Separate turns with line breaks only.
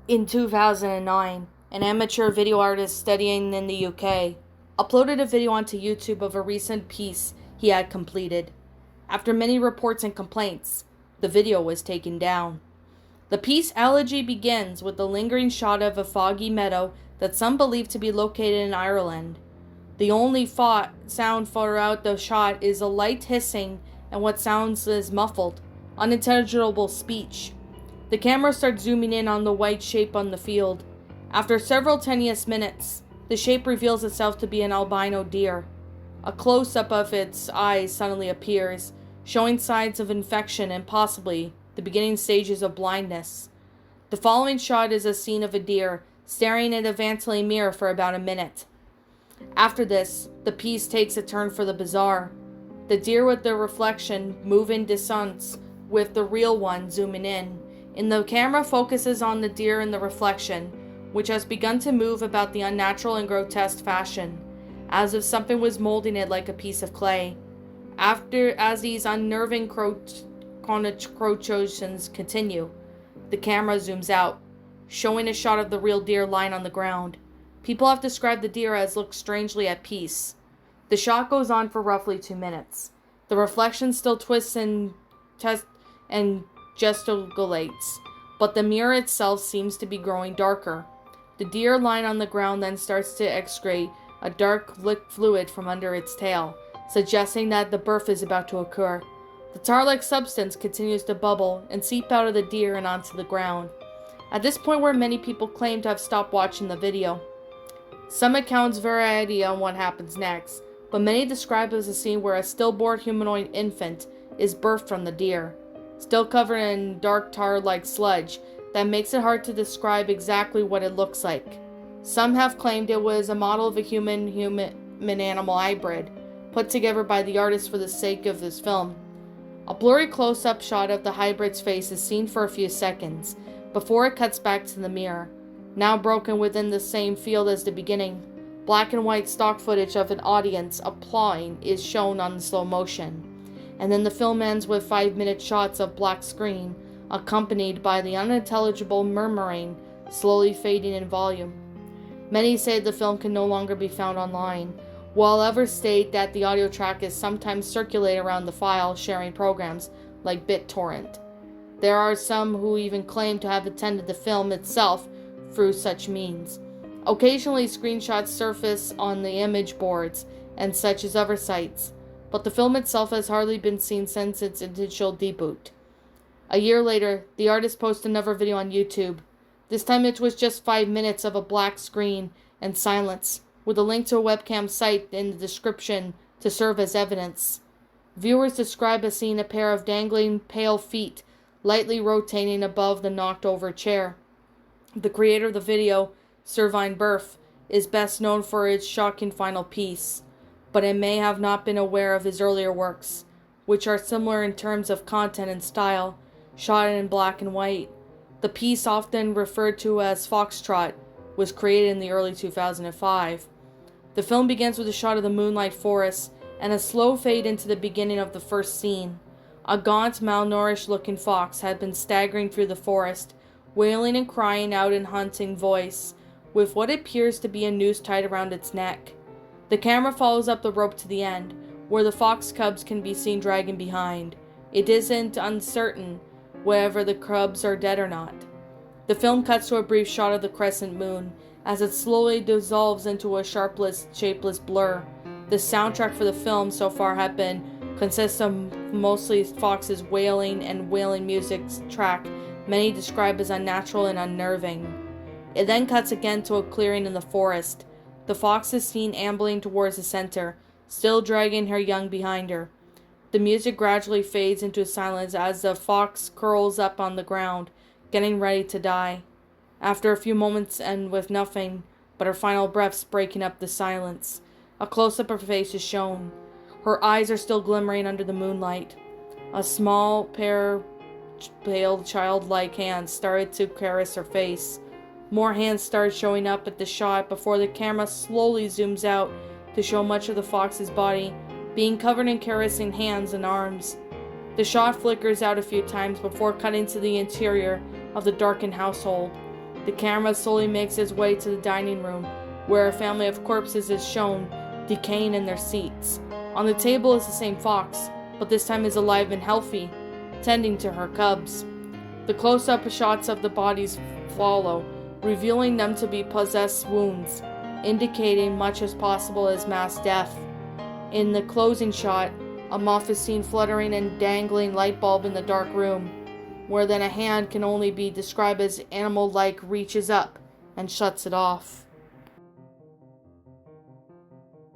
In 2009, an amateur video artist studying in the UK uploaded a video onto YouTube of a recent piece he had completed. After many reports and complaints, the video was taken down. The piece Elegy begins with the lingering shot of a foggy meadow that some believe to be located in Ireland. The only sound throughout the shot is a light hissing and what sounds as muffled, unintelligible speech. The camera starts zooming in on the white shape on the field. After several tenuous minutes, the shape reveals itself to be an albino deer. A close-up of its eyes suddenly appears, showing signs of infection and possibly the beginning stages of blindness. The following shot is a scene of a deer staring at a Ventily mirror for about a minute. After this, the piece takes a turn for the bizarre. The deer with the reflection move in dissonance with the real one zooming in. And the camera focuses on the deer in the reflection, which has begun to move about the unnatural and grotesque fashion, as if something was molding it like a piece of clay. As these unnerving connotations continue, the camera zooms out, showing a shot of the real deer lying on the ground. People have described the deer as look strangely at peace. The shot goes on for roughly 2 minutes. The reflection still twists and gesticulates, but the mirror itself seems to be growing darker. The deer lying on the ground then starts to excrete a dark fluid from under its tail, suggesting that the birth is about to occur. The tar-like substance continues to bubble and seep out of the deer and onto the ground. At this point where many people claim to have stopped watching the video. Some accounts vary on what happens next, but many describe it as a scene where a stillborn humanoid infant is birthed from the deer, still covered in dark tar-like sludge that makes it hard to describe exactly what it looks like. Some have claimed it was a model of a human-animal hybrid, put together by the artist for the sake of this film. A blurry close-up shot of the hybrid's face is seen for a few seconds, before it cuts back to the mirror, now broken within the same field as the beginning. Black and white stock footage of an audience applauding is shown on slow motion, and then the film ends with 5-minute shots of black screen, accompanied by the unintelligible murmuring, slowly fading in volume. Many say the film can no longer be found online, while others state that the audio track is sometimes circulated around the file sharing programs like BitTorrent. There are some who even claim to have attended the film itself through such means. Occasionally screenshots surface on the image boards and such as other sites, but the film itself has hardly been seen since its initial debut. A year later, the artist posted another video on YouTube. This time it was just 5 minutes of a black screen and silence, with a link to a webcam site in the description to serve as evidence. Viewers describe as seeing a pair of dangling pale feet lightly rotating above the knocked-over chair. The creator of the video, Cervine, is best known for its shocking final piece, but it may have not been aware of his earlier works, which are similar in terms of content and style, shot in black and white. The piece, often referred to as Foxtrot, was created in the early 2005. The film begins with a shot of the moonlight forest and a slow fade into the beginning of the first scene. A gaunt, malnourished-looking fox had been staggering through the forest, wailing and crying out in haunting voice, with what appears to be a noose tied around its neck. The camera follows up the rope to the end, where the fox cubs can be seen dragging behind. It isn't uncertain whether the cubs are dead or not. The film cuts to a brief shot of the crescent moon, as it slowly dissolves into a sharpless, shapeless blur. The soundtrack for the film so far consists of mostly foxes wailing and wailing music track many describe as unnatural and unnerving. It then cuts again to a clearing in the forest. The fox is seen ambling towards the center, still dragging her young behind her. The music gradually fades into silence as the fox curls up on the ground, getting ready to die. After a few moments and with nothing but her final breaths breaking up the silence, a close-up of her face is shown. Her eyes are still glimmering under the moonlight. A small pair pale childlike hands started to caress her face. More hands started showing up at the shot before the camera slowly zooms out to show much of the fox's body being covered in caressing hands and arms. The shot flickers out a few times before cutting to the interior of the darkened household. The camera slowly makes its way to the dining room, where a family of corpses is shown, decaying in their seats. On the table is the same fox, but this time is alive and healthy, tending to her cubs. The close-up shots of the bodies follow, revealing them to be possessed wounds, indicating much as possible as mass death. In the closing shot, a moth is seen fluttering and dangling light bulb in the dark room, where then a hand can only be described as animal-like reaches up and shuts it off.